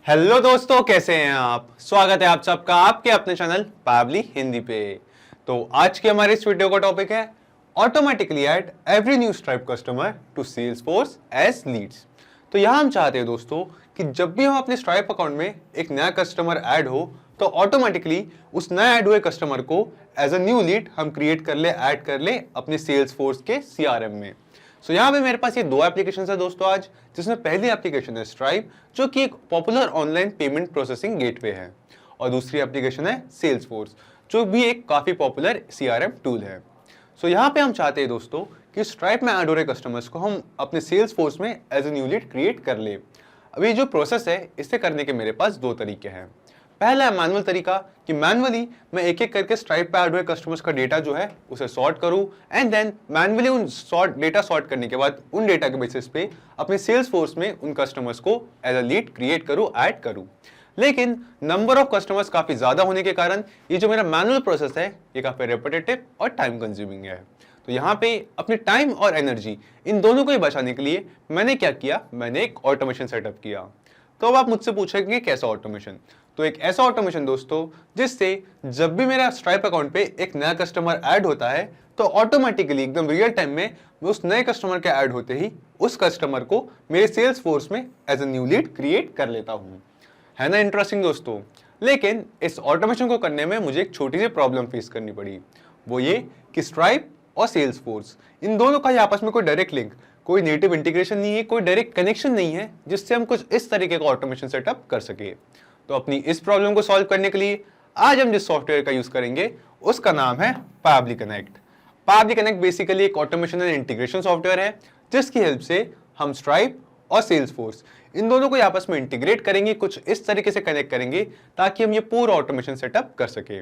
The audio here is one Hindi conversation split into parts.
हेलो दोस्तों, कैसे हैं आप। स्वागत है आप सबका आपके अपने चैनल पावली हिंदी पे। तो आज के हमारे इस वीडियो का टॉपिक है automatically add every new Stripe customer to Salesforce as leads. तो यहां हम चाहते हैं दोस्तों कि जब भी हम अपने स्ट्राइप अकाउंट में एक नया कस्टमर ऐड हो तो ऑटोमेटिकली उस नए ऐड हुए कस्टमर को एज अ न्यू लीड हम क्रिएट कर ले, ऐड कर ले अपने सेल्सफोर्स के सीआरएम में। सो यहाँ पे मेरे पास ये दो एप्लीकेशन है दोस्तों आज, जिसमें पहली एप्लीकेशन है स्ट्राइप, जो कि एक popular online payment processing gateway है, और दूसरी एप्लीकेशन है सेल्सफोर्स, जो भी एक काफी पॉपुलर सीआरएम टूल है। सो यहाँ पे हम चाहते हैं दोस्तों कि स्ट्राइप में ऐड हो रहे कस्टमर्स को हम अपने सेल्सफोर्स में as a new lead create कर ले। अभी जो प्रोसेस है इसे करने के मेरे पास दो तरीके हैं। पहला है मैनुअल तरीका कि मैनुअली मैं एक एक करके स्ट्राइप पे ऐड हुए कस्टमर्स का डेटा जो है उसे सॉर्ट करूं, एंड देन मैनुअली उन डेटा सॉर्ट करने के बाद उन डेटा के बेसिस पे अपने सेल्स फोर्स में उन कस्टमर्स को एज अ लीड क्रिएट करूं, ऐड करूं। लेकिन नंबर ऑफ कस्टमर्स काफी ज्यादा होने के कारण ये जो मेरा मैनुअल प्रोसेस है ये काफी रेपिटेटिव और टाइम कंज्यूमिंग है। तो यहाँ पे अपने टाइम और एनर्जी इन दोनों को ही बचाने के लिए मैंने क्या किया, मैंने एक ऑटोमेशन सेटअप किया। तो अब आप मुझसे पूछेंगे कैसा ऑटोमेशन। तो एक ऐसा ऑटोमेशन दोस्तों जिससे जब भी मेरा स्ट्राइप अकाउंट पे एक नया कस्टमर ऐड होता है तो ऑटोमेटिकली एकदम रियल टाइम में मैं उस नए कस्टमर के ऐड होते ही उस कस्टमर को मेरे सेल्स फोर्स में as a new lead create कर लेता हूं। है ना इंटरेस्टिंग दोस्तों। लेकिन इस ऑटोमेशन को करने में मुझे एक छोटी सी प्रॉब्लम फेस करनी पड़ी। वो ये कि स्ट्राइप और सेल्स फोर्स इन दोनों का आपस में कोई डायरेक्ट लिंक, कोई नेटिव इंटीग्रेशन नहीं है, कोई डायरेक्ट कनेक्शन नहीं है जिससे हम कुछ इस तरीके का ऑटोमेशन सेटअप कर सके। तो अपनी इस प्रॉब्लम को सॉल्व करने के लिए आज हम जिस सॉफ्टवेयर का यूज करेंगे उसका नाम है पावली कनेक्ट। पावली कनेक्ट बेसिकली एक ऑटोमेशन एंड इंटीग्रेशन सॉफ्टवेयर है जिसकी हेल्प से हम स्ट्राइप और सेल्स फोर्स इन दोनों को आपस में इंटीग्रेट करेंगे, कुछ इस तरीके से कनेक्ट करेंगे ताकि हम ये पूरा ऑटोमेशन सेटअप कर सके।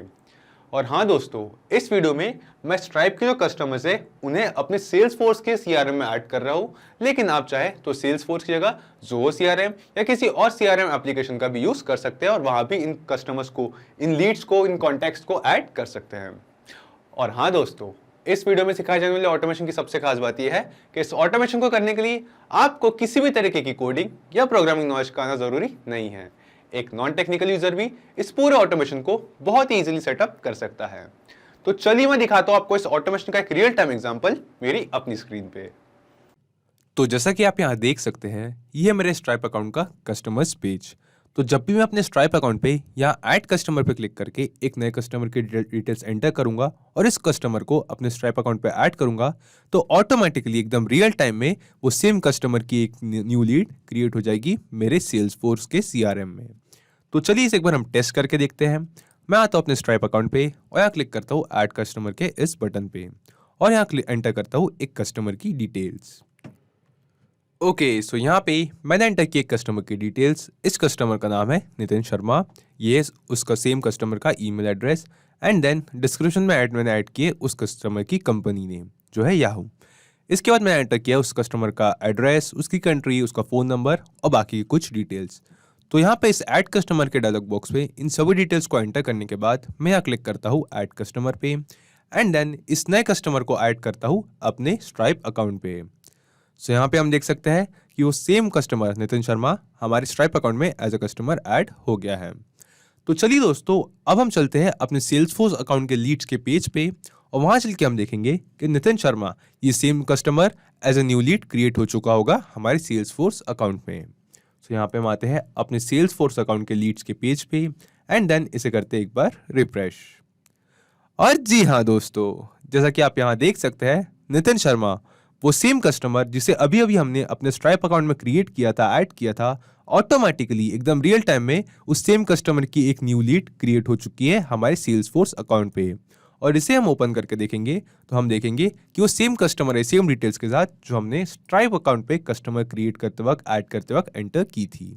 और हाँ दोस्तों, इस वीडियो में मैं स्ट्राइप के जो कस्टमर्स है उन्हें अपने सेल्स फोर्स के सीआरएम में ऐड कर रहा हूं, लेकिन आप चाहे तो सेल्स फोर्स की जगह ज़ोहो सीआरएम या किसी और सीआरएम एप्लीकेशन का भी यूज कर सकते हैं और वहां भी इन कस्टमर्स को, इन लीड्स को, इन कॉन्टैक्ट्स को ऐड कर सकते हैं। और हाँ दोस्तों, इस वीडियो में सिखाए जाने वाले ऑटोमेशन की सबसे खास बात यह है कि इस ऑटोमेशन को करने के लिए आपको किसी भी तरीके की कोडिंग या प्रोग्रामिंग नॉलेज का आना जरूरी नहीं है। एक नॉन टेक्निकल यूजर भी इस पूरे ऑटोमेशन को बहुत ही इजीली सेटअप कर सकता है। तो चलिए मैं दिखाता हूं आपको इस ऑटोमेशन का एक रियल टाइम एग्जांपल मेरी अपनी स्क्रीन पे। तो जैसा कि आप यहाँ देख सकते हैं, ये है मेरे स्ट्राइप अकाउंट का कस्टमर्स पेज। तो जब भी मैं अपने स्ट्राइप अकाउंट पे यहाँ ऐड कस्टमर पे क्लिक करके एक नए कस्टमर की डिटेल्स एंटर करूंगा और इस कस्टमर को अपने स्ट्राइप अकाउंट पे ऐड करूंगा तो ऑटोमेटिकली एकदम रियल टाइम में वो सेम कस्टमर की एक न्यू लीड क्रिएट हो जाएगी मेरे सेल्स फोर्स के सीआरएम में। तो चलिए इसे एक बार हम टेस्ट करके देखते हैं। मैं आता हूँ अपने स्ट्राइप अकाउंट पे और यहाँ क्लिक करता हूँ ऐड कस्टमर के इस बटन पे और यहाँ एंटर करता हूँ एक कस्टमर की डिटेल्स। ओके, सो यहाँ पे मैंने एंटर की एक कस्टमर की डिटेल्स। इस कस्टमर का नाम है नितिन शर्मा, ये उसका सेम कस्टमर का email address, and then description में मैंने ऐड किए उस कस्टमर की कंपनी नेम जो है याहू। इसके बाद मैंने एंटर किया उस कस्टमर का एड्रेस, उसकी कंट्री, उसका फ़ोन नंबर और बाकी कुछ डिटेल्स। तो यहाँ पे इस ऐड कस्टमर के डायलॉग बॉक्स पे इन सभी डिटेल्स को एंटर करने के बाद मैं यहाँ क्लिक करता हूँ ऐड कस्टमर पे, एंड देन इस नए कस्टमर को ऐड करता हूँ अपने स्ट्राइप अकाउंट पे। सो यहाँ पे हम देख सकते हैं कि वो सेम कस्टमर नितिन शर्मा हमारे स्ट्राइप अकाउंट में एज अ कस्टमर ऐड हो गया है। तो चलिए दोस्तों, अब हम चलते हैं अपने सेल्सफोर्स अकाउंट के लीड्स के पेज पे और वहाँ चल के हम देखेंगे कि नितिन शर्मा ये same customer as a new lead create हो चुका होगा हमारे सेल्सफोर्स अकाउंट में। सो यहाँ पे हम आते हैं अपने सेल्सफोर्स अकाउंट के लीड्स के पेज पे एंड देन इसे करते एक बार रिफ्रेश। और जी हाँ दोस्तों, जैसा कि आप यहाँ देख सकते हैं, नितिन शर्मा वो सेम कस्टमर जिसे अभी अभी हमने अपने स्ट्राइप अकाउंट में क्रिएट किया था, ऐड किया था, ऑटोमेटिकली एकदम रियल टाइम में उस सेम कस्टमर की एक न्यू लीड क्रिएट हो चुकी है हमारे सेल्सफोर्स अकाउंट पे। और इसे हम ओपन करके देखेंगे तो हम देखेंगे कि वो सेम कस्टमर है, सेम डिटेल्स के साथ जो हमने स्ट्राइप अकाउंट पे कस्टमर क्रिएट करते वक्त, ऐड करते वक्त एंटर की थी।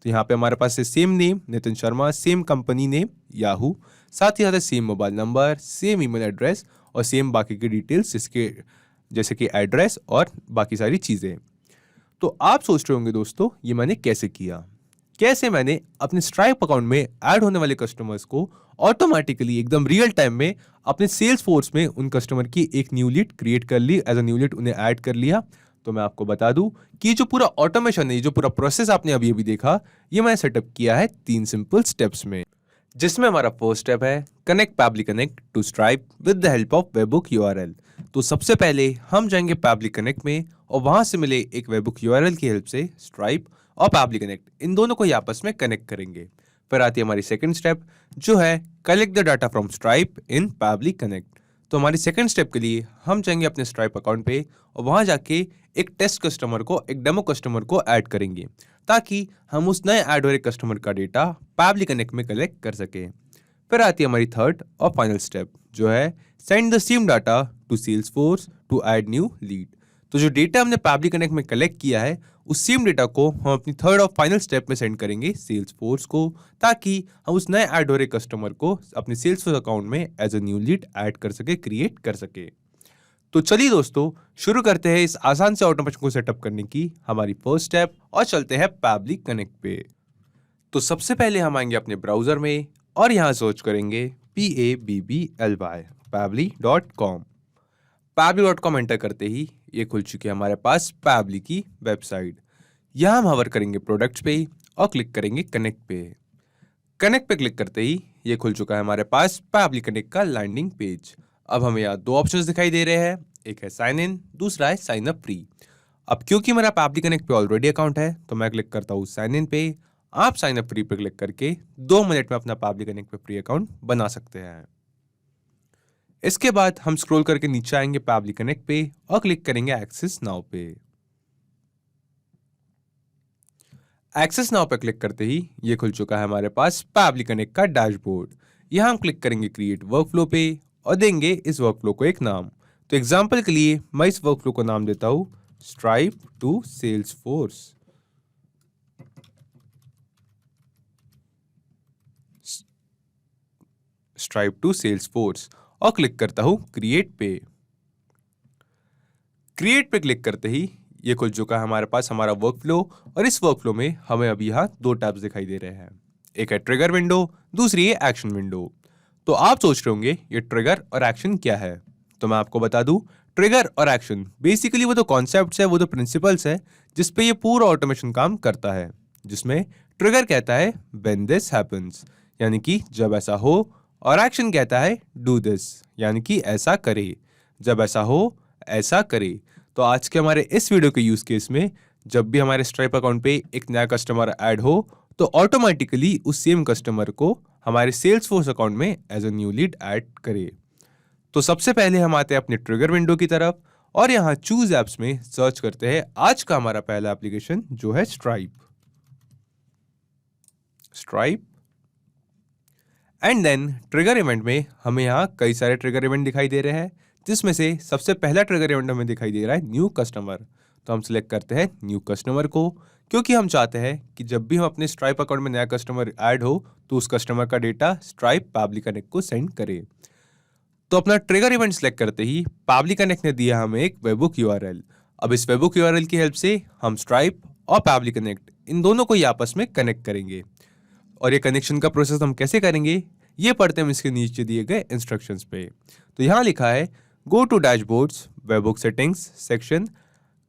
तो यहाँ पे हमारे पास same name Nitin Sharma, same company name Yahoo, साथ ही साथ same mobile number, same email address और सेम बाकी की डिटेल्स इसके जैसे कि एड्रेस और बाकी सारी चीज़ें। तो आप सोच रहे होंगे दोस्तों ये मैंने कैसे किया, कैसे मैंने अपने स्ट्राइप अकाउंट में ऐड होने वाले कस्टमर्स को ऑटोमेटिकली एकदम रियल टाइम में अपने सेल्स फोर्स में उन कस्टमर की एक न्यू लीड क्रिएट कर ली, एज अ न्यू लीड उन्हें ऐड कर लिया। तो मैं आपको बता दूं कि ये जो पूरा ऑटोमेशन है, ये जो पूरा प्रोसेस आपने अभी अभी देखा, ये मैंने सेटअप किया है 3 सिंपल स्टेप्स में, जिसमें हमारा फर्स्ट स्टेप है connect Pabbly connect to Stripe with the help of webhook URL. तो सबसे पहले हम जाएंगे पैबली कनेक्ट में और वहां से मिले एक वेबबुक यूआरएल की हेल्प से स्ट्राइप और पैबली कनेक्ट इन दोनों को ही आपस में कनेक्ट करेंगे। फिर आती है हमारी सेकंड स्टेप जो है collect the data from stripe in Pabbly connect. तो हमारी सेकंड स्टेप के लिए हम जाएंगे अपने स्ट्राइप अकाउंट पे और वहां जाके एक टेस्ट कस्टमर को, एक डेमो कस्टमर को ऐड करेंगे ताकि हम उस नए ऐड हो रहे कस्टमर का डेटा पैबली कनेक्ट में कलेक्ट कर सके। फिर आती है हमारी थर्ड और फाइनल स्टेप जो है send the same data to Salesforce to add new lead. तो जो डेटा हमने पैबली कनेक्ट में कलेक्ट किया है उस सेम डेटा को हम अपनी थर्ड और फाइनल स्टेप में सेंड करेंगे सेल्सफोर्स को ताकि हम उस नए ऐड हो रहे कस्टमर को अपने सेल्सफोर्स अकाउंट में as a new lead add कर सके, क्रिएट कर सके। तो चलिए दोस्तों शुरू करते हैं इस आसान से ऑटोमेशन को सेटअप करने की हमारी फर्स्ट स्टेप और चलते हैं पैबली कनेक्ट पे। तो सबसे पहले हम आएंगे अपने ब्राउजर में और यहाँ सर्च करेंगे PABBLY pabbly.com। pabbly.com एंटर करते ही ये खुल चुकी है हमारे पास पैबली की वेबसाइट। यहाँ हम हवर करेंगे प्रोडक्ट्स पे और क्लिक करेंगे कनेक्ट पे। कनेक्ट पे क्लिक करते ही ये खुल चुका है हमारे पास पैबली कनेक्ट का लैंडिंग पेज। अब हमें यहाँ दो ऑप्शंस दिखाई दे रहे हैं, एक है साइन इन, दूसरा है साइन अप फ्री। अब क्योंकि मेरा पैबली कनेक्ट पे ऑलरेडी अकाउंट है तो मैं क्लिक करता हूँ साइन इन पे। आप साइन अप फ्री पे क्लिक करके 2 मिनट में अपना पैबली कनेक्ट पे फ्री अकाउंट बना सकते हैं। इसके बाद हम स्क्रॉल करके नीचे आएंगे पैबली कनेक्ट पे और क्लिक करेंगे एक्सेस नाउ पे। एक्सेस नाउ पे क्लिक करते ही ये खुल चुका है हमारे पास पैबली कनेक्ट का डैशबोर्ड। यहाँ हम क्लिक करेंगे क्रिएट वर्कफ्लो पे और देंगे इस वर्कफ्लो को एक नाम। तो एग्जांपल के लिए मैं इस वर्कफ्लो को नाम देता हूं Stripe to Salesforce. Stripe to Salesforce और क्लिक करता हूं क्रिएट पे। क्रिएट पे क्लिक करते ही ये खुल चुका है हमारे पास हमारा वर्कफ्लो और इस वर्कफ्लो में हमें अभी यहाँ 2 टैब्स दिखाई दे रहे हैं, एक है ट्रिगर विंडो, दूसरी है एक्शन विंडो। तो आप सोच रहे होंगे ये ट्रिगर और एक्शन क्या है, तो मैं आपको बता दूं ट्रिगर और एक्शन बेसिकली वो तो कॉन्सेप्ट्स है, वो तो प्रिंसिपल्स है जिसपे ये पूरा ऑटोमेशन काम करता है। जिसमें ट्रिगर कहता है व्हेन दिस हैपेंस यानी कि जब ऐसा हो, और एक्शन कहता है डू दिस यानी कि ऐसा करे, जब ऐसा हो ऐसा करे। तो आज के हमारे इस वीडियो के यूज केस में जब भी हमारे स्ट्राइप अकाउंट पे एक नया कस्टमर ऐड हो तो ऑटोमेटिकली उस सेम कस्टमर को हमारे सेल्सफोर्स अकाउंट में as a new lead add करे। तो सबसे पहले हम आते हैं अपने ट्रिगर विंडो की तरफ और यहाँ चूज एप्स में सर्च करते हैं आज का हमारा पहला एप्लीकेशन जो है Stripe. And then trigger event में हमें यहाँ कई सारे ट्रिगर इवेंट दिखाई दे रहे हैं जिसमें से सबसे पहला ट्रिगर इवेंट हमें दिखाई दे रहा है न्यू कस्टमर। तो हम सिलेक्ट करते हैं न्यू कस्टमर को क्योंकि हम चाहते हैं कि जब भी हम अपने स्ट्राइप अकाउंट में नया कस्टमर ऐड हो तो उस कस्टमर का डेटा स्ट्राइप पैबली कनेक्ट को सेंड करे। तो अपना ट्रिगर इवेंट सेलेक्ट करते ही पैबली कनेक्ट ने दिया हमें एक वेबबुक यूआरएल। अब इस वेबबुक यूआरएल की हेल्प से हम स्ट्राइप और पैबली कनेक्ट इन दोनों को ही आपस में कनेक्ट करेंगे। और ये कनेक्शन का प्रोसेस हम कैसे करेंगे ये पढ़ते हैं हम इसके नीचे दिए गए इंस्ट्रक्शंस पे। तो यहाँ लिखा है go to dashboards webhook settings section,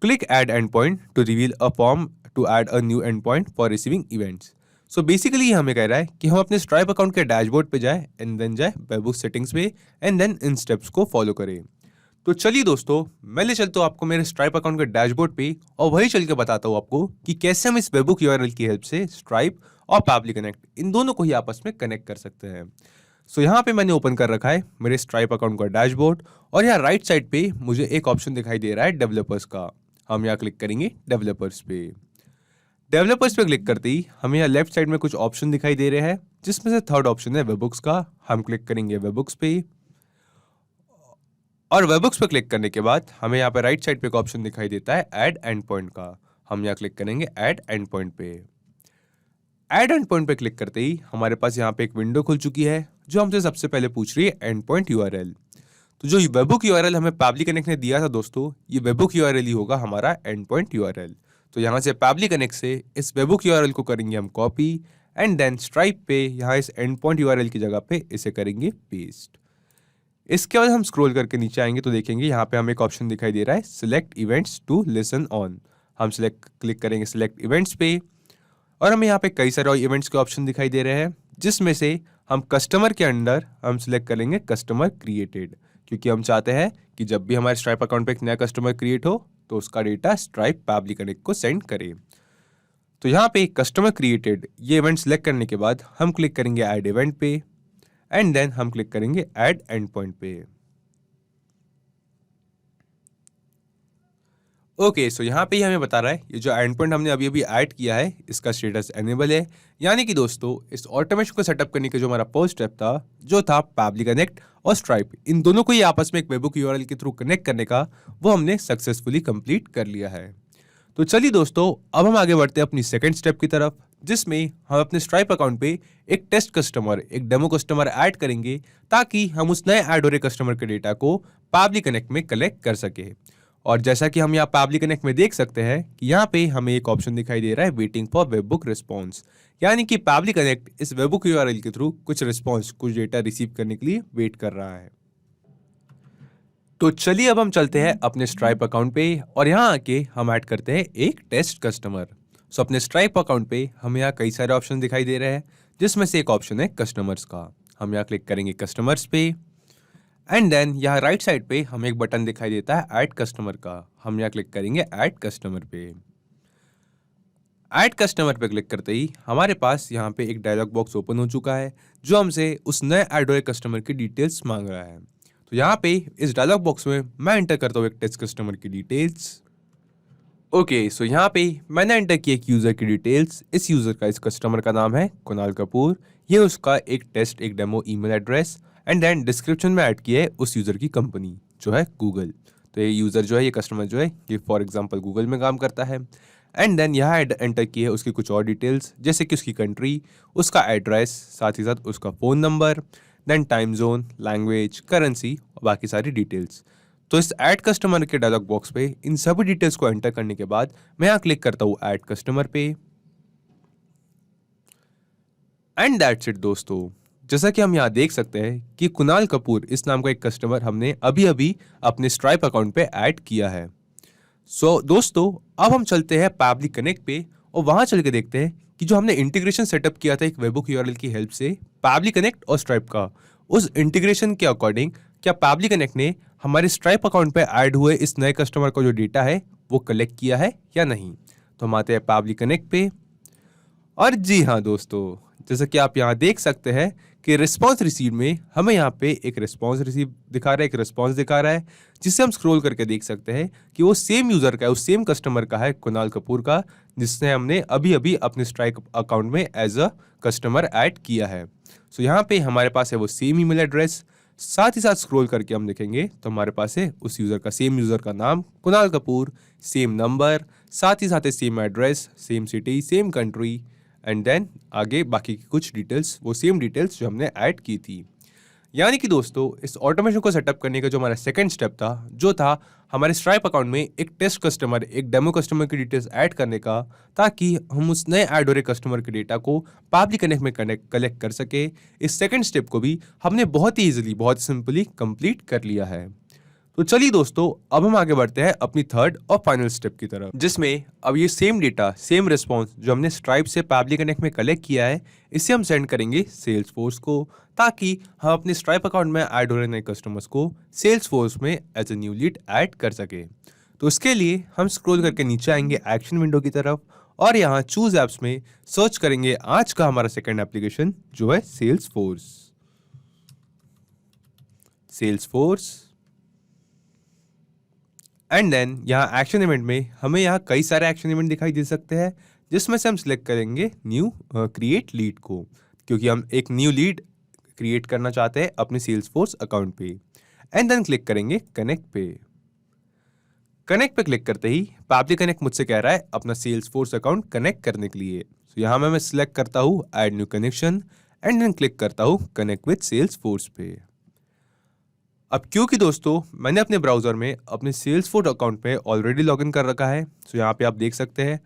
click add endpoint to reveal a form to add a new endpoint for receiving events. So basically ये हमें कह रहा है कि हम अपने स्ट्राइप अकाउंट के डैशबोर्ड पे जाए एंड देन जाए वेबबुक सेटिंग्स पे एंड देन इन स्टेप्स को फॉलो करें। तो चलिए दोस्तों मैं ले चलता हूँ आपको मेरे स्ट्राइप अकाउंट के डैशबोर्ड पे और वही चल के बताता हूँ आपको कि कैसे हम इस वेबबुक यूआरएल की हेल्प से स्ट्राइप और पैबली कनेक्ट इन दोनों को ही आपस में कनेक्ट कर सकते हैं। सो यहाँ पे मैंने ओपन कर रखा है मेरे स्ट्राइप अकाउंट का डैशबोर्ड और यहाँ राइट साइड पे मुझे एक ऑप्शन दिखाई दे रहा है डेवलपर्स का। हम यहाँ क्लिक करेंगे डेवलपर्स पे। डेवलपर्स पे क्लिक करते ही हमें यहाँ लेफ्ट साइड में कुछ ऑप्शन दिखाई दे रहे हैं जिसमें से थर्ड ऑप्शन है वेबबुक्स का। हम क्लिक करेंगे वेबबुक्स पे और वेबबुक्स पे क्लिक करने के बाद हमें यहाँ पे राइट साइड पे एक ऑप्शन दिखाई देता है ऐड एंड पॉइंट का। हम यहाँ क्लिक करेंगे ऐड एंड पॉइंट पे। ऐड एंड पॉइंट पे क्लिक करते ही हमारे पास यहाँ पे एक विंडो खुल चुकी है जो हमसे सबसे पहले पूछ रही है एंड पॉइंट यूआरएल। तो जो वेबबुक यूआरएल हमें पैबली कनेक्ट ने दिया था दोस्तों, ये वेबबुक यूआरएल ही होगा हमारा एंड पॉइंट यूआरएल। तो यहाँ से पैबली कनेक्ट से इस वेबबुक यूआरएल को करेंगे हम कॉपी एंड देन स्ट्राइप पे यहाँ इस एंड पॉइंट यूआरएल की जगह पे इसे करेंगे पेस्ट। इसके बाद हम स्क्रॉल करके नीचे आएंगे तो देखेंगे यहाँ पे हमें एक ऑप्शन दिखाई दे रहा है select events to listen on. हम क्लिक करेंगे सिलेक्ट इवेंट्स पे और हमें यहाँ पे कई सारे इवेंट्स के ऑप्शन दिखाई दे रहे हैं, जिसमें से हम कस्टमर के अंडर हम सिलेक्ट करेंगे कस्टमर क्रिएटेड, क्योंकि हम चाहते हैं कि जब भी हमारे स्ट्राइप अकाउंट पे एक नया कस्टमर क्रिएट हो तो उसका डेटा स्ट्राइप पैबली कनेक्ट को सेंड करे। तो यहाँ पे कस्टमर क्रिएटेड ये इवेंट सिलेक्ट करने के बाद हम क्लिक करेंगे ऐड इवेंट पे एंड देन हम क्लिक करेंगे ऐड एंड पॉइंट पे। ओके, सो यहाँ पे ही हमें बता रहा है ये जो एंड पॉइंट हमने अभी अभी ऐड किया है इसका स्टेटस एनेबल है। यानी कि दोस्तों इस ऑटोमेशन को सेटअप करने का जो हमारा फर्स्ट स्टेप था जो था पैबली कनेक्ट और स्ट्राइप, इन दोनों को ही आपस में एक वेबहुक यूआरएल के थ्रू कनेक्ट करने का वो हमने सक्सेसफुली कंप्लीट कर लिया है। तो चलिए दोस्तों अब हम आगे बढ़ते हैं अपनी सेकंड स्टेप की तरफ, जिसमें हम अपने स्ट्राइप अकाउंट पे एक टेस्ट कस्टमर, एक डेमो कस्टमर ऐड करेंगे ताकि हम उस नए ऐड हो रहे कस्टमर के डेटा को पैबली कनेक्ट में कलेक्ट कर सके। और जैसा कि हम यहाँ पैबली कनेक्ट में देख सकते हैं कि यहाँ पे हमें एक ऑप्शन दिखाई दे रहा है वेटिंग फॉर वेबबुक रिस्पॉन्स, यानी कि पैबली कनेक्ट इस वेबबुक यूआरएल के थ्रू कुछ रिस्पॉन्स, कुछ डेटा रिसीव करने के लिए वेट कर रहा है। तो चलिए अब हम चलते हैं अपने स्ट्राइप अकाउंट पे और यहाँ आके हम ऐड करते हैं एक टेस्ट कस्टमर। सो अपने स्ट्राइप अकाउंट पे हमें यहाँ कई सारे ऑप्शन दिखाई दे रहे हैं, जिसमें से एक ऑप्शन है कस्टमर्स का। हम यहाँ क्लिक करेंगे कस्टमर्स पे एंड देन यहाँ राइट साइड पे हमें एक बटन दिखाई देता है ऐड कस्टमर का। हम यहाँ क्लिक करेंगे ऐड कस्टमर पे। ऐड कस्टमर पे क्लिक करते ही हमारे पास यहाँ पे एक डायलॉग बॉक्स ओपन हो चुका है जो हमसे उस नए ऐड हुए कस्टमर की डिटेल्स मांग रहा है। तो यहाँ पे इस डायलॉग बॉक्स में मैं एंटर करता हूँ एक टेस्ट कस्टमर की डिटेल्स। ओके, सो यहाँ पे मैंने एंटर किया एक यूजर की डिटेल्स। इस यूजर का, इस कस्टमर का नाम है कुणाल कपूर। ये उसका एक टेस्ट, एक demo email address and then description में ऐड किया है उस यूजर की कंपनी जो है गूगल। तो ये यूजर जो है, ये कस्टमर जो है, ये फॉर एग्जांपल गूगल में काम करता है। एंड देन यहाँ एंटर की है उसकी कुछ और डिटेल्स, जैसे कि उसकी कंट्री, उसका एड्रेस, साथ ही साथ उसका phone number, then time zone, language, currency और बाकी सारी डिटेल्स। तो इस ऐड कस्टमर के डायलॉग बॉक्स पे इन सभी डिटेल्स को एंटर करने के बाद मैं यहाँ क्लिक करता हूँ ऐड कस्टमर पे एंड दैट्स इट दोस्तों। जैसा कि हम यहाँ देख सकते हैं कि कुणाल कपूर इस नाम का एक कस्टमर हमने अभी अभी अपने स्ट्राइप अकाउंट पे ऐड किया है। सो दोस्तों अब हम चलते हैं पैबली कनेक्ट पे और वहां चल के देखते हैं कि जो हमने इंटीग्रेशन सेटअप किया था एक वेबहुक यूआरएल की हेल्प से पैबली कनेक्ट और स्ट्राइप का, उस इंटीग्रेशन के अकॉर्डिंग क्या पैबली कनेक्ट ने हमारे स्ट्राइप अकाउंट पे ऐड हुए इस नए कस्टमर का जो डेटा है वो कलेक्ट किया है या नहीं। तो हम आते हैं पैबली कनेक्ट पे और जी हाँ दोस्तों, जैसा कि आप यहाँ देख सकते हैं कि रिस्पॉन्स रिसीव में हमें यहाँ पे एक रिस्पॉन्स रिसीव दिखा रहा है, एक रिस्पॉन्स दिखा रहा है, जिससे हम स्क्रॉल करके देख सकते हैं कि वो सेम यूजर का है, उस सेम कस्टमर का है, कुणाल कपूर का, जिसने हमने अभी अभी अपने स्ट्राइक अकाउंट में एज अ कस्टमर ऐड किया है। सो यहाँ पे हमारे पास है वो सेम ईमेल एड्रेस। साथ ही साथ स्क्रॉल करके हम देखेंगे तो हमारे पास है उस यूजर का, सेम यूजर का नाम कुणाल कपूर, सेम नंबर, साथ ही साथ same address, same city, same country and then आगे बाकी की कुछ डिटेल्स, वो सेम डिटेल्स जो हमने ऐड की थी। यानी कि दोस्तों इस ऑटोमेशन को सेटअप करने का जो हमारा सेकंड स्टेप था जो था हमारे स्ट्राइप अकाउंट में एक टेस्ट कस्टमर, एक डेमो कस्टमर की डिटेल्स ऐड करने का, ताकि हम उस नए ऐड हो रहे कस्टमर के डेटा को पैबली कनेक्ट में कलेक्ट कर सके। इस सेकंड स्टेप को भी हमने बहुत ही ईजिली, बहुत सिंपली कंप्लीट कर लिया है। तो चलिए दोस्तों अब हम आगे बढ़ते हैं अपनी थर्ड और फाइनल स्टेप की तरफ, जिसमें अब ये सेम डेटा, सेम रिस्पॉन्स जो हमने स्ट्राइप से पैबली कनेक्ट में कलेक्ट किया है, इसे हम सेंड करेंगे सेल्स फोर्स को, ताकि हम अपने स्ट्राइप अकाउंट में ऐड हो रहे नए कस्टमर्स को सेल्स फोर्स में as a new lead add कर सके। तो इसके लिए हम स्क्रॉल करके नीचे आएंगे एक्शन विंडो की तरफ और यहाँ चूज एप्स में सर्च करेंगे आज का हमारा सेकेंड एप्लीकेशन जो है sales force. Sales force and then यहाँ एक्शन इवेंट में हमें यहाँ कई सारे एक्शन इवेंट दिखाई दे सकते हैं, जिसमें से हम सिलेक्ट करेंगे न्यू क्रिएट लीड को, क्योंकि हम एक न्यू लीड क्रिएट करना चाहते हैं अपने सेल्स फोर्स अकाउंट पे। एंड देन क्लिक करेंगे कनेक्ट पे। कनेक्ट पे क्लिक करते ही पैबली कनेक्ट मुझसे कह रहा है अपना सेल्स फोर्स अकाउंट कनेक्ट करने के लिए। तो यहाँ मैं सिलेक्ट करता हूँ add new connection and then click करता हूँ कनेक्ट विद सेल्स फोर्स पे। अब क्योंकि दोस्तों मैंने अपने ब्राउजर में अपने सेल्स फोर्स अकाउंट पे ऑलरेडी लॉगिन कर रखा है, तो यहाँ पे आप देख सकते हैं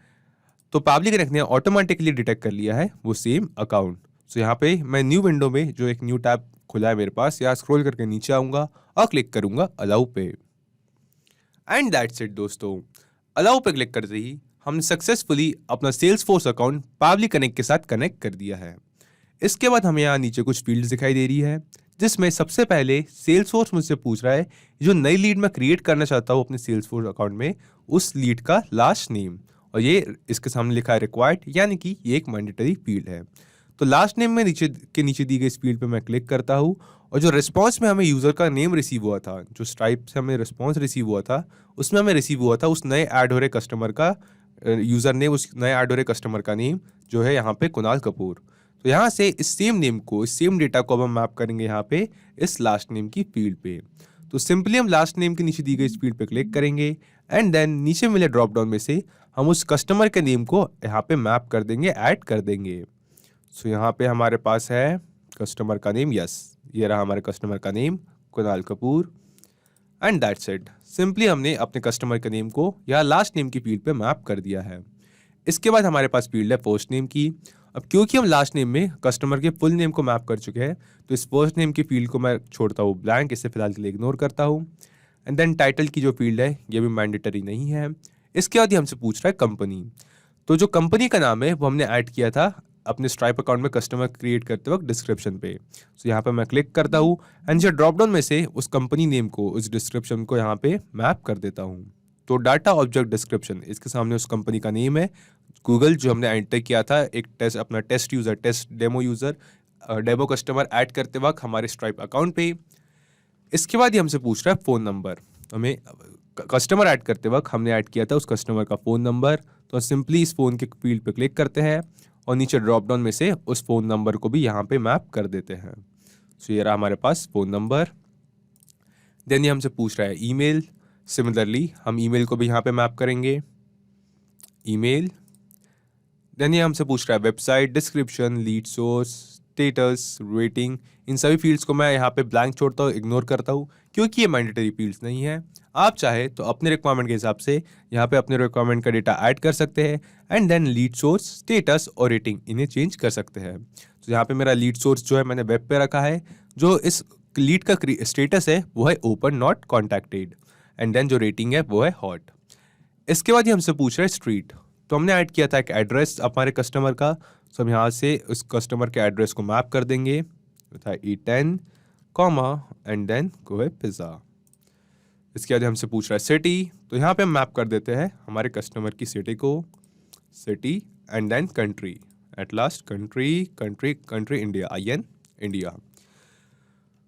तो पैबली कनेक्ट ने ऑटोमेटिकली डिटेक्ट कर लिया है वो सेम अकाउंट। सो यहाँ पे मैं न्यू विंडो में जो एक न्यू टैब खुला है मेरे पास, यहाँ स्क्रॉल करके नीचे आऊँगा और क्लिक करूँगा अलाउ पे। एंड दैट्स इट दोस्तों, अलाउ पे क्लिक करते ही हमने सक्सेसफुली अपना सेल्सफोर्स अकाउंट पावली कनेक्ट के साथ कनेक्ट कर दिया है। इसके बाद हमें यहाँ नीचे कुछ फील्ड्स दिखाई दे रही है, जिसमें सबसे पहले सेल्सफोर्स मुझसे पूछ रहा है जो नई लीड मैं क्रिएट करना चाहता हूँ अपने सेल्सफोर्स अकाउंट में, उस लीड का लास्ट नेम, और ये इसके सामने लिखा है रिक्वायर्ड, यानी कि ये एक मैंडेटरी फील्ड है। तो लास्ट नेम में नीचे दी गई इस फील्ड पे मैं क्लिक करता हूँ, और जो रिस्पॉन्स में हमें यूज़र का नेम रिसीव हुआ था, जो स्ट्राइप से हमें रिस्पॉन्स रिसीव हुआ था, उसमें हमें रिसीव हुआ था उस नए ऐड हो रहे कस्टमर का यूज़र नेम, उस नए ऐड हो रहे कस्टमर का नेम जो है यहाँ पे कुणाल कपूर। तो यहाँ से इस सेम नेम को, इस सेम डेटा को अब हम मैप करेंगे यहाँ पे इस लास्ट नेम की फील्ड पे। तो सिंपली हम लास्ट नेम के नीचे दी गई इस फील्ड पे क्लिक करेंगे, एंड देन नीचे मिले ड्रॉप डाउन में से हम उस कस्टमर के नेम को यहाँ पे मैप कर देंगे, ऐड कर देंगे। सो यहाँ पे हमारे पास है कस्टमर का नेम, यस ये रहा हमारे कस्टमर का name Kunal Kapoor, and that's it. Simply हमने अपने कस्टमर के नेम को यहाँ लास्ट नेम की फील्ड पे मैप कर दिया है। इसके बाद हमारे पास फील्ड है फर्स्ट नेम की। अब क्योंकि हम लास्ट नेम में कस्टमर के फुल नेम को मैप कर चुके हैं, तो इस फर्स्ट नेम की फील्ड को मैं छोड़ता हूँ ब्लैंक, इसे फिलहाल के लिए इग्नोर करता हूँ। एंड देन टाइटल की जो फील्ड है ये भी मैंडेटरी नहीं है। इसके बाद ही हमसे पूछ रहा है कंपनी। तो जो कंपनी का नाम है वो हमने ऐड किया था अपने स्ट्राइप अकाउंट में कस्टमर क्रिएट करते वक्त डिस्क्रिप्शन पे। सो यहाँ पे मैं क्लिक करता हूँ, एंड जो ड्रॉप डाउन में से उस कंपनी नेम को, उस डिस्क्रिप्शन को यहाँ पे मैप कर देता हूँ। तो डाटा ऑब्जेक्ट डिस्क्रिप्शन, इसके सामने उस कंपनी का नेम है गूगल, जो हमने एंटर किया था एक टेस्ट, अपना test user, test demo user, demo customer add करते वक्त हमारे स्ट्राइप अकाउंट पे। इसके बाद ही हमसे पूछ रहा है फ़ोन नंबर। हमें कस्टमर ऐड करते वक्त हमने ऐड किया था उस कस्टमर का फ़ोन नंबर, तो सिंपली इस फ़ोन के फील्ड पे क्लिक करते हैं और नीचे ड्रॉप डाउन में से उस फ़ोन नंबर को भी यहाँ पे मैप कर देते हैं। सो ये रहा हमारे पास फ़ोन नंबर। देन ये हमसे पूछ रहा है ईमेल। सिमिलरली हम ईमेल को भी यहाँ पे मैप करेंगे, ईमेल। देन ये हमसे पूछ रहा है website, description, lead source, status, rating. इन सभी फील्ड्स को मैं यहाँ पे ब्लैंक छोड़ता हूँ, इग्नोर करता हूँ, क्योंकि ये मैंडेटरी फील्ड्स नहीं है। आप चाहे तो अपने रिक्वायरमेंट के हिसाब से यहाँ पे अपने रिक्वायरमेंट का डेटा ऐड कर सकते हैं, and then lead source, status और रेटिंग इन्हें चेंज कर सकते हैं। तो यहाँ पे मेरा लीड सोर्स जो है मैंने वेब पे रखा है, जो इस लीड का स्टेटस है वो है open not contacted, and then जो रेटिंग है वो है हॉट। इसके बाद ये हमसे पूछ रहा है स्ट्रीट। तो हमने ऐड किया था एक एड्रेस हमारे कस्टमर का, तो हम यहाँ से उस कस्टमर के एड्रेस को मैप कर देंगे, था E10, एंड देन कोई पिज़्ज़ा। इसके बाद हमसे पूछ रहा है सिटी, तो यहाँ पे हम मैप कर देते हैं हमारे कस्टमर की सिटी को, city, and then country, at last country India, IN India.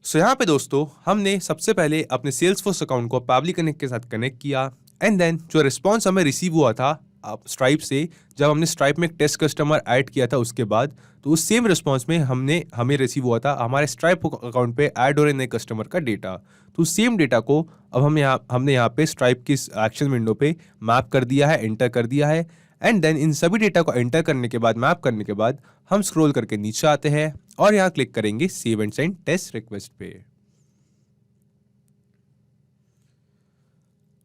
So यहाँ पे दोस्तों हमने सबसे पहले अपने सेल्सफोर्स अकाउंट को पावली कनेक्ट के साथ कनेक्ट किया, एंड देन जो रिस्पॉन्स हमें रिसीव हुआ था स्ट्राइप से, जब हमने स्ट्राइप में एक टेस्ट कस्टमर ऐड किया था उसके बाद, तो उस सेम रिस्पॉन्स में हमें रिसीव हुआ था हमारे स्ट्राइप अकाउंट पे ऐड हो रहे नए कस्टमर का डेटा। तो सेम डेटा को अब हमने यहाँ पे स्ट्राइप की एक्शन विंडो पे मैप कर दिया है, एंटर कर दिया है, एंड देन इन सभी डेटा को एंटर करने के बाद, मैप करने के बाद हम स्क्रॉल करके नीचे आते हैं और यहाँ क्लिक करेंगे save and send test request पे।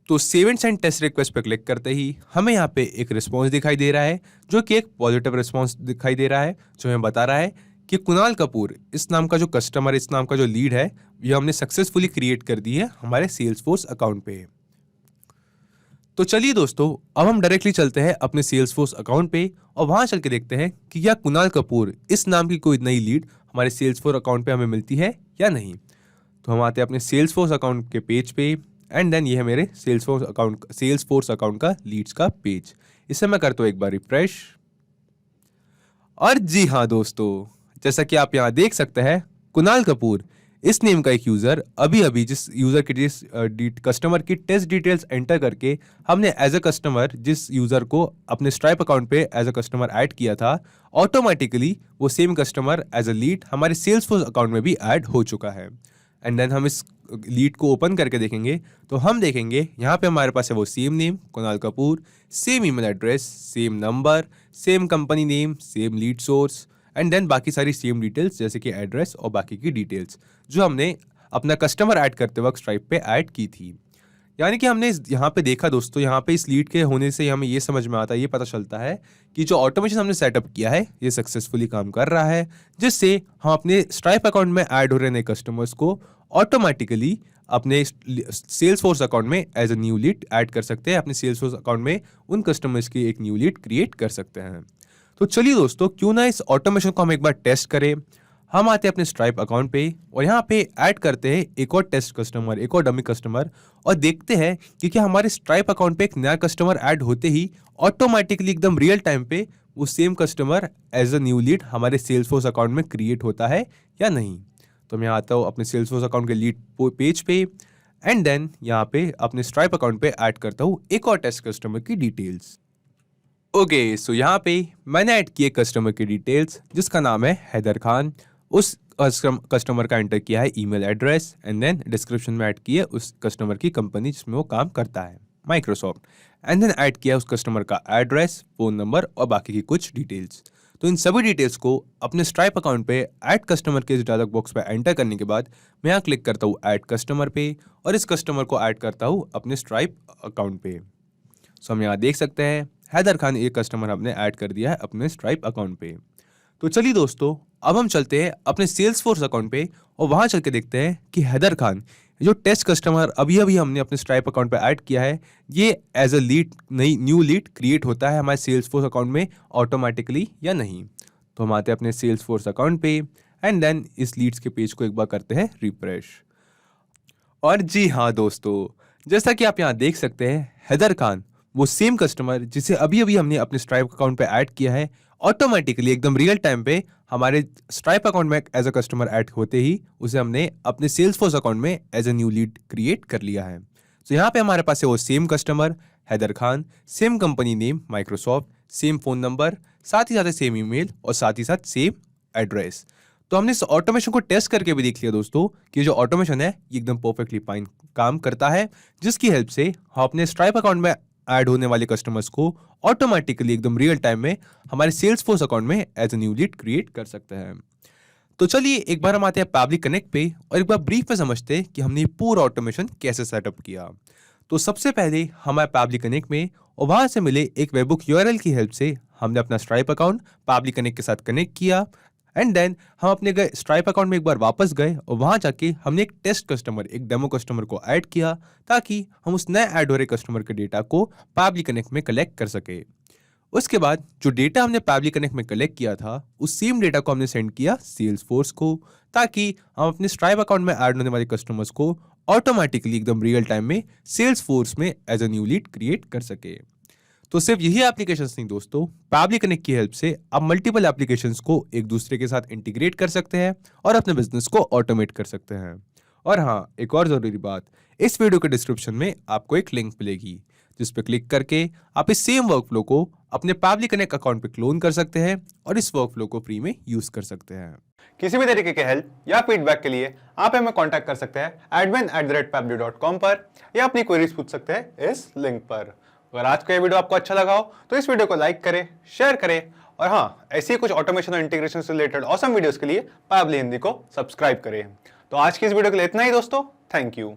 तो save and send test request पे क्लिक करते ही हमें यहाँ पे एक रिस्पॉन्स दिखाई दे रहा है, जो कि एक पॉजिटिव रिस्पॉन्स दिखाई दे रहा है, जो हमें बता रहा है कि कुणाल कपूर इस नाम का जो कस्टमर, इस नाम का जो लीड है, ये हमने सक्सेसफुली क्रिएट कर दी है हमारे सेल्सफोर्स अकाउंट पे। तो चलिए दोस्तों, अब हम डायरेक्टली चलते हैं अपने सेल्सफोर्स अकाउंट पे और वहां चल के देखते हैं कि क्या कुणाल कपूर इस नाम की कोई नई लीड हमारे सेल्सफोर्स अकाउंट पे हमें मिलती है या नहीं। तो हम आते हैं अपने सेल्सफोर्स अकाउंट के पेज पे, एंड देन ये है मेरे सेल्सफोर्स अकाउंट का लीड्स का पेज। इसे मैं करता हूँ एक बार रिफ्रेश, और जी हाँ दोस्तों, जैसा कि आप यहाँ देख सकते हैं, कुणाल कपूर इस नेम का एक यूजर अभी जिस यूजर की जिस कस्टमर की टेस्ट डिटेल्स एंटर करके हमने एज अ कस्टमर जिस यूजर को अपने स्ट्राइप अकाउंट पे एज अ कस्टमर ऐड किया था, ऑटोमेटिकली वो same customer as a lead हमारे सेल्सफोर्स अकाउंट में भी ऐड हो चुका है। एंड देन हम इस लीड को ओपन करके देखेंगे तो हम देखेंगे यहाँ पे हमारे पास है वो same name Kunal Kapoor, same email address, same number, same company name, same lead source, and then बाकी सारी सेम डिटेल्स जैसे कि एड्रेस और बाकी की डिटेल्स जो हमने अपना कस्टमर ऐड करते वक्त स्ट्राइप पे ऐड की थी। यानी कि हमने यहाँ पे देखा दोस्तों, यहाँ पे इस लीड के होने से हमें ये समझ में आता है, ये पता चलता है कि जो ऑटोमेशन हमने सेटअप किया है ये सक्सेसफुली काम कर रहा है, जिससे हम अपने स्ट्राइप अकाउंट में ऐड हो रहे नए कस्टमर्स को ऑटोमेटिकली अपने सेल्स फोर्स अकाउंट में as a new lead add कर सकते हैं, अपने सेल्स फोर्स अकाउंट में उन कस्टमर्स की एक न्यू लीड क्रिएट कर सकते हैं। तो चलिए दोस्तों, क्यों ना इस ऑटोमेशन को हम एक बार टेस्ट करें। हम आते हैं अपने स्ट्राइप अकाउंट पे और यहाँ पे ऐड करते हैं एक और टेस्ट कस्टमर, एक और डमी कस्टमर, और देखते हैं कि क्या हमारे स्ट्राइप अकाउंट पे एक नया कस्टमर ऐड होते ही ऑटोमेटिकली एकदम रियल टाइम पे वो same customer as a new lead हमारे सेल्स फोर्स अकाउंट में क्रिएट होता है या नहीं। तो मैं आता हूँ अपने सेल्स फोर्स अकाउंट के लीड पेज पे एंड देन यहाँ पे अपने स्ट्राइप अकाउंट पे ऐड करता हूँ एक और टेस्ट कस्टमर की डिटेल्स। ओके, सो यहाँ पे मैंने ऐड किए कस्टमर की डिटेल्स जिसका नाम है हैदर खान। उस कस्टमर का एंटर किया है email address and then description में ऐड किया उस कस्टमर की कंपनी जिसमें वो काम करता है, माइक्रोसॉफ्ट, एंड देन ऐड किया उस कस्टमर का एड्रेस, फ़ोन नंबर और बाकी की कुछ डिटेल्स। तो इन सभी डिटेल्स को अपने स्ट्राइप अकाउंट पे ऐड कस्टमर के इस डायलॉग बॉक्स पे एंटर करने के बाद मैं यहाँ क्लिक करता हूँ ऐड कस्टमर पे और इस कस्टमर को ऐड करता हूँ अपने स्ट्राइप अकाउंट पे। सो हम यहाँ देख सकते हैं हैदर खान एक कस्टमर हमने ऐड कर दिया है अपने स्ट्राइप अकाउंट पे। तो चलिए दोस्तों, अब हम चलते हैं अपने सेल्स फोर्स अकाउंट पे और वहाँ चल के देखते हैं कि हैदर खान जो टेस्ट कस्टमर अभी अभी हमने अपने स्ट्राइप अकाउंट पे ऐड किया है ये एज अ लीड नई न्यू लीड क्रिएट होता है हमारे सेल्स फोर्स अकाउंट में ऑटोमेटिकली या नहीं। तो हम आते हैं अपने सेल्स फोर्स अकाउंट पे एंड देन इस लीड्स के पेज को एक बार करते हैं रिफ्रेश। और जी हाँ दोस्तों, जैसा कि आप यहाँ देख सकते हैं हैदर खान वो सेम कस्टमर जिसे अभी अभी हमने अपने स्ट्राइप अकाउंट पे ऐड किया है ऑटोमेटिकली एकदम रियल टाइम पे हमारे स्ट्राइप अकाउंट में एज अ कस्टमर ऐड होते ही उसे हमने अपने सेल्स फोर्स अकाउंट में as a new lead create कर लिया है। तो यहाँ पे हमारे पास है वो same customer Haider Khan, same company name Microsoft, same phone number, साथ ही साथ सेम ईमेल और साथ ही साथ सेम एड्रेस। तो हमने इस ऑटोमेशन को टेस्ट करके भी देख लिया दोस्तों कि जो ऑटोमेशन है ये एकदम परफेक्टली फाइन काम करता है, जिसकी हेल्प से हम अपने स्ट्राइप अकाउंट में ऐड होने वाले कस्टमर्स को ऑटोमेटिकली एकदम रियल टाइम में हमारे सेल्स फोर्स अकाउंट में as a new lead create कर सकते हैं। तो चलिए एक बार हम आते हैं पैबली कनेक्ट पे और एक बार ब्रीफ में समझते हैं कि हमने ये पूरा ऑटोमेशन कैसे सेटअप किया। तो सबसे पहले हम आए पैबली कनेक्ट में और वहां से मिले एक वेबबुक यूआरएल की हेल्प से हमने अपना स्ट्राइप अकाउंट पैबली कनेक्ट के साथ कनेक्ट किया एंड देन हम अपने गए स्ट्राइप अकाउंट में एक बार वापस गए और वहां जाके हमने एक टेस्ट कस्टमर, एक डेमो कस्टमर को ऐड किया ताकि हम उस नए ऐड हो रहे कस्टमर के डेटा को पैबली कनेक्ट में कलेक्ट कर सके। उसके बाद जो डेटा हमने पैबली कनेक्ट में कलेक्ट किया था उस सेम डेटा को हमने सेंड किया सेल्स फोर्स को ताकि हम अपने स्ट्राइप अकाउंट में ऐड होने वाले कस्टमर्स को ऑटोमेटिकली एकदम रियल टाइम में सेल्स फोर्स में as a new lead create कर सके। तो सिर्फ यही एप्लीकेशंस नहीं दोस्तों, पैबली कनेक्ट की हेल्प से आप मल्टीपल एप्लीकेशंस को एक दूसरे के साथ इंटीग्रेट कर सकते हैं और अपने बिजनेस को ऑटोमेट कर सकते हैं। और हाँ, एक और जरूरी बात, इस वीडियो के डिस्क्रिप्शन में आपको एक लिंक मिलेगी जिस पे क्लिक करके आप इस सेम वर्कफ्लो को अपने पैबली कनेक्ट अकाउंट पे क्लोन कर सकते हैं और इस वर्कफ्लो को फ्री में यूज कर सकते हैं। किसी भी तरीके के हेल्प या फीडबैक के लिए आप हमें कांटेक्ट कर सकते हैं admin@pably.com पर या अपनी क्वेरीज पूछ सकते हैं इस लिंक पर। अगर आज का ये वीडियो आपको अच्छा लगा हो तो इस वीडियो को लाइक करें, शेयर करें और हाँ, ऐसी ही कुछ ऑटोमेशन और इंटीग्रेशन से रिलेटेड ऑसम वीडियोस के लिए पैबली हिंदी को सब्सक्राइब करें। तो आज की इस वीडियो के लिए इतना ही दोस्तों, थैंक यू।